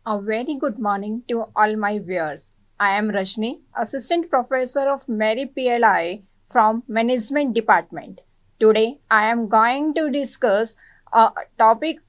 A very good morning to all my viewers. I am Rashni, Assistant Professor of Mary PLI from Management Department. Today, I am going to discuss a topic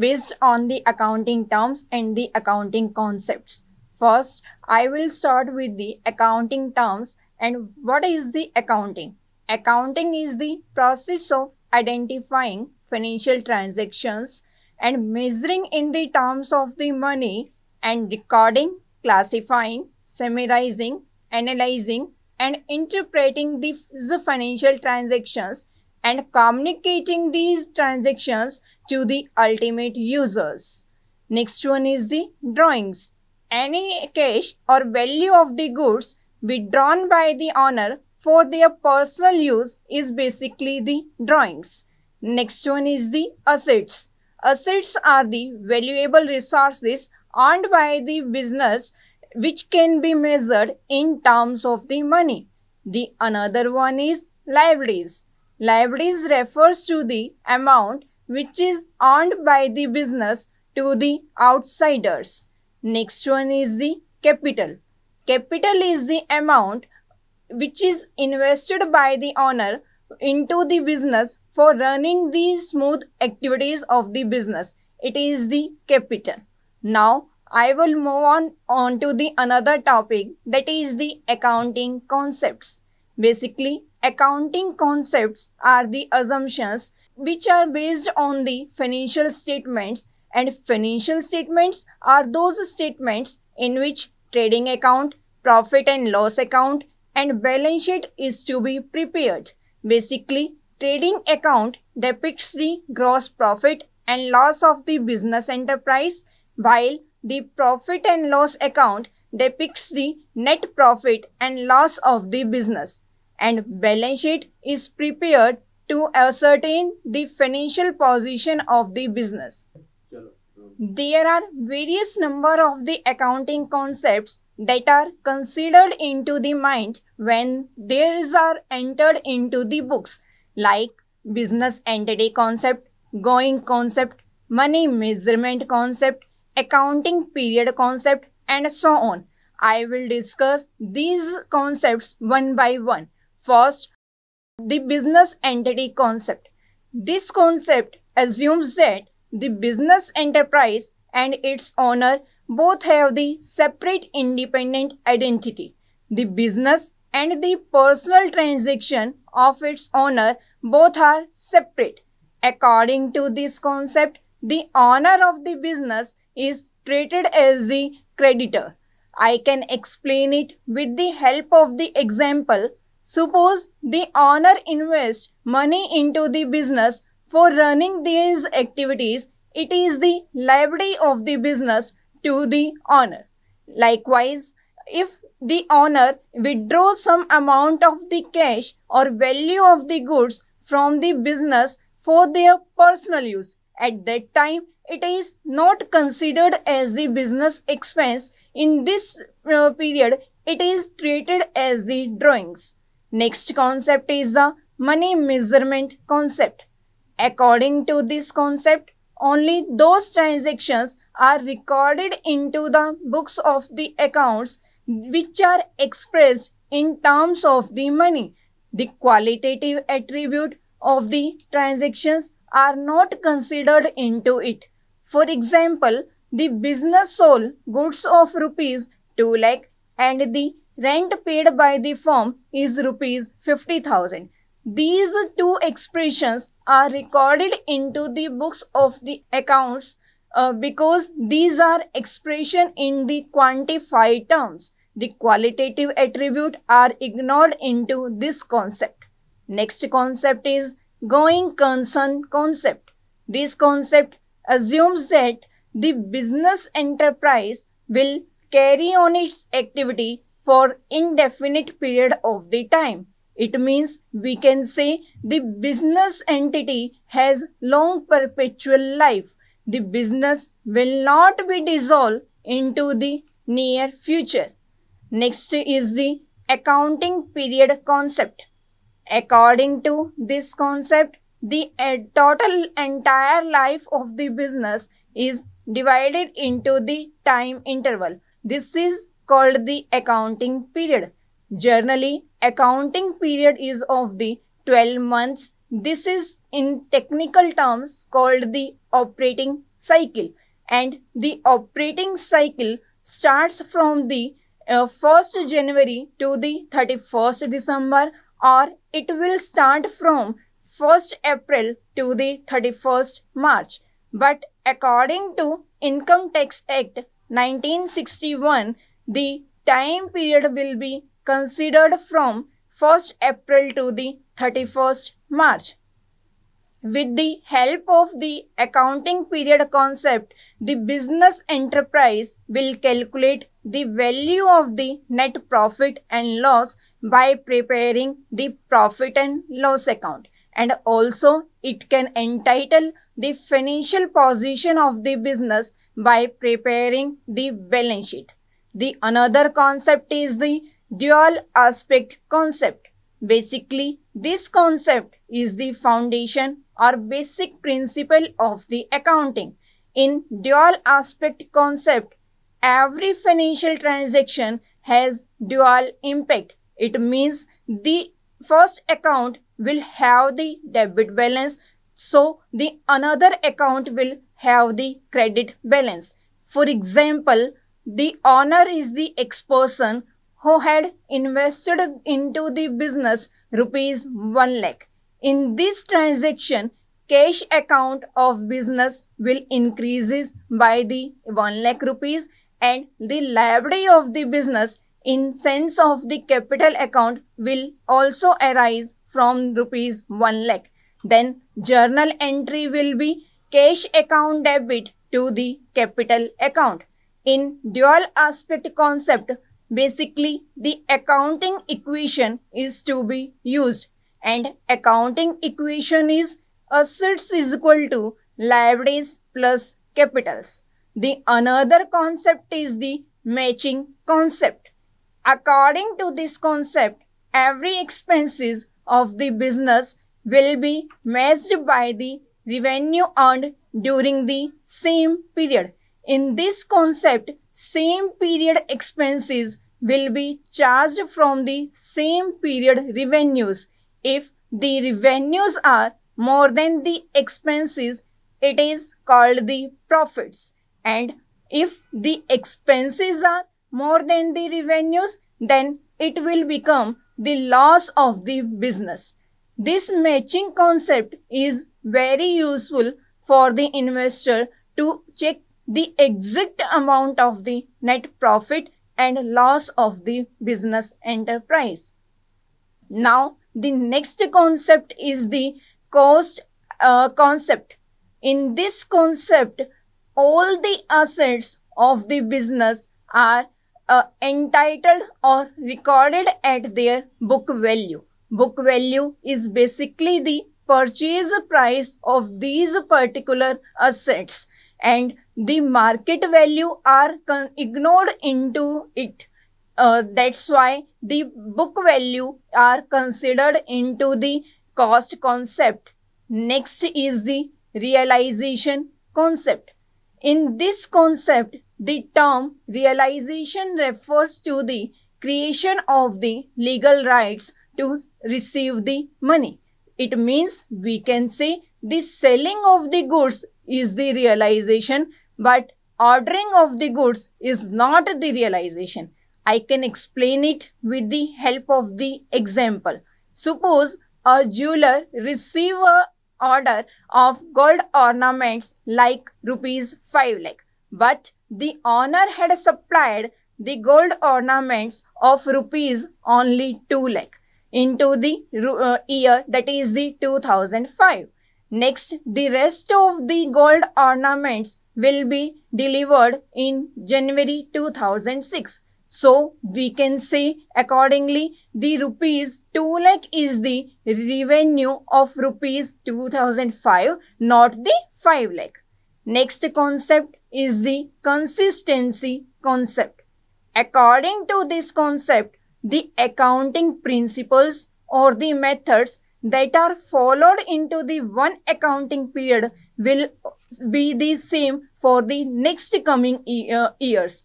based on the accounting terms and the accounting concepts. First, I will start with the accounting terms and what is the accounting. Accounting is the process of identifying financial transactions and measuring in the terms of the money and recording, classifying, summarizing, analyzing, and interpreting the financial transactions and communicating these transactions to the ultimate users. Next one is the drawings. Any cash or value of the goods withdrawn by the owner for their personal use is basically the drawings. Next one is the assets. Assets are the valuable resources owned by the business which can be measured in terms of the money. The another one is liabilities. Liabilities refers to the amount which is owned by the business to the outsiders. Next one is the capital. Capital is the amount which is invested by the owner into the business for running the smooth activities of the business. It is the capital. Now, I will move on to the another topic, that is the accounting concepts. Basically, accounting concepts are the assumptions which are based on the financial statements, and financial statements are those statements in which trading account, profit and loss account and balance sheet is to be prepared. Basically, trading account depicts the gross profit and loss of the business enterprise, while the profit and loss account depicts the net profit and loss of the business, and balance sheet is prepared to ascertain the financial position of the business. There are various number of the accounting concepts that are considered into the mind when these are entered into the books, like business entity concept, going concept, money measurement concept, accounting period concept, and so on. I will discuss these concepts one by one. First, the business entity concept. This concept assumes that the business enterprise and its owner both have the separate independent identity. The business and the personal transaction of its owner both are separate. According to this concept, the owner of the business is treated as the creditor. I can explain it with the help of the example. Suppose the owner invests money into the business for running these activities. It is the liability of the business to the owner. Likewise, if the owner withdraws some amount of the cash or value of the goods from the business for their personal use, at that time it is not considered as the business expense. In this period, it is treated as the drawings. Next concept is the money measurement concept. According to this concept, only those transactions are recorded into the books of the accounts which are expressed in terms of the money. The qualitative attribute of the transactions are not considered into it. For example, the business sold goods of rupees 2 lakh and the rent paid by the firm is rupees 50,000. These two expressions are recorded into the books of the accounts because these are expression in the quantified terms. The qualitative attribute are ignored into this concept. Next concept is going concern concept. This concept assumes that the business enterprise will carry on its activity for indefinite period of the time. It means we can say the business entity has long perpetual life. The business will not be dissolved into the near future. Next is the accounting period concept. According to this concept, the total entire life of the business is divided into the time interval. This is called the accounting period. Generally, accounting period is of the 12 months. This is in technical terms called the operating cycle, and the operating cycle starts from the 1st January to the 31st December, or it will start from 1st April to the 31st March. But according to Income Tax Act 1961, the time period will be considered from 1st April to the 31st March. With the help of the accounting period concept, the business enterprise will calculate the value of the net profit and loss by preparing the profit and loss account, and also it can entitle the financial position of the business by preparing the balance sheet. The another concept is the dual aspect concept. Basically, this concept is the foundation or basic principle of the accounting. In dual aspect concept, every financial transaction has dual impact. It means the first account will have the debit balance, so the another account will have the credit balance. For example, the owner is the ex-person who had invested into the business rupees 1 lakh. In this transaction, cash account of business will increases by the 1 lakh rupees, and the liability of the business in sense of the capital account will also arise from rupees 1 lakh. Then journal entry will be cash account debit to the capital account. In dual aspect concept, basically the accounting equation is to be used, and accounting equation is assets is equal to liabilities plus capitals. The another concept is the matching concept. According to this concept, every expenses of the business will be matched by the revenue earned during the same period. In this concept, same period expenses will be charged from the same period revenues. If the revenues are more than the expenses, it is called the profits. And if the expenses are more than the revenues, then it will become the loss of the business. This matching concept is very useful for the investor to check the exact amount of the net profit and loss of the business enterprise. Now, the next concept is the cost concept. In this concept, all the assets of the business are entitled or recorded at their book value. Book value is basically the purchase price of these particular assets, and the market value are ignored into it. That's why the book value are considered into the cost concept. Next is the realization concept. In this concept, the term realization refers to the creation of the legal rights to receive the money. It means we can say the selling of the goods is the realization, but ordering of the goods is not the realization. I can explain it with the help of the example. Suppose a jeweler receive a order of gold ornaments like rupees 5 lakh, but the owner had supplied the gold ornaments of rupees only 2 lakh into the year, that is the 2005. Next, the rest of the gold ornaments will be delivered in January 2006. So, we can say accordingly the rupees 2 lakh is the revenue of rupees 2005, not the 5 lakh. Next concept is the consistency concept. According to this concept, the accounting principles or the methods that are followed into the one accounting period will be the same for the next coming years.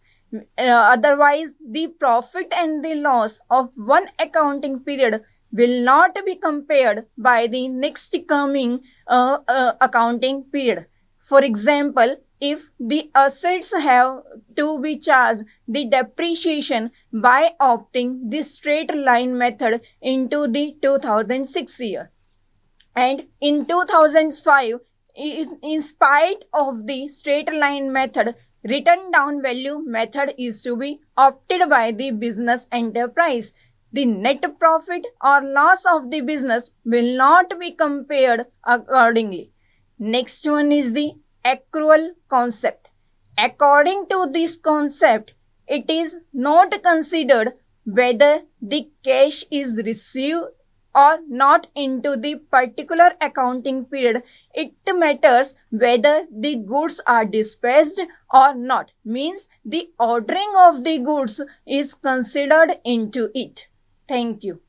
Otherwise, the profit and the loss of one accounting period will not be compared by the next coming accounting period. For example, if the assets have to be charged the depreciation by opting the straight line method into the 2006 year, and in 2005, in spite of the straight line method, written down value method is to be opted by the business enterprise. The net profit or loss of the business will not be compared accordingly. Next one is the accrual concept. According to this concept, it is not considered whether the cash is received or not into the particular accounting period. It matters whether the goods are dispatched or not. Means the ordering of the goods is considered into it. Thank you.